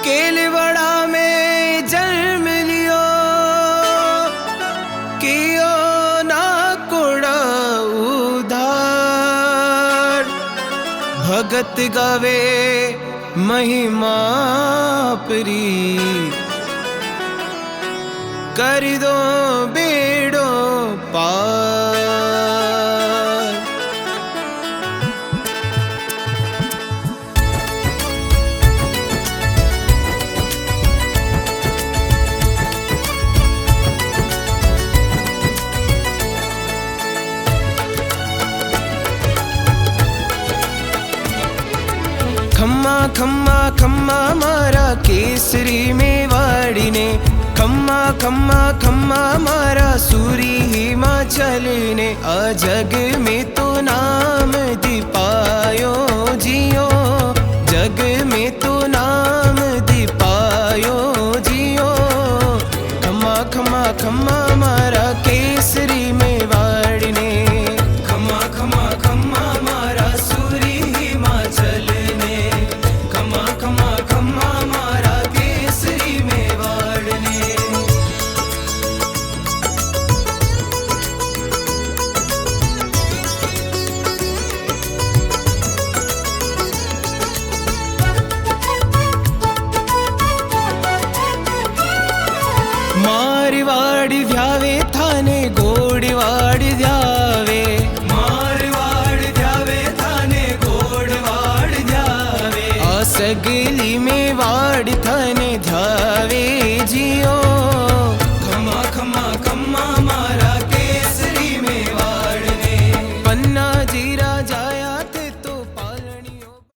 केलवड़ा में जन्म लियो कियो ना कोड़ा उधार। भगत गावे महिमा परी कर दो बेड़ो पार। खम्मा खम्मा खम्मा मारा केसरी मेवाड़ी ने, खम्मा खम्मा खम्मा मारा सूरी हिमाचल ने। आ जग में तो नाम दीपायो जियो, जग में तो नाम दीपायो जियो। खम्मा खम्मा खम्मा मारा केसरी मेवाड़ी ने, खम्मा खम्मा खम्मा मारा सूरी हिमाचल ने। खम्मा खम्मा खम्मा मारा केसरी मेवाड़ ने। मारवाड़ी ध्यावे थाने घोड़वाड़ी ध्यावे, मारवाड़ी ध्यावे थाने घोड़वाड़ी ध्यावे। आ सगली में वाड़ थाने ध्यावे जियो,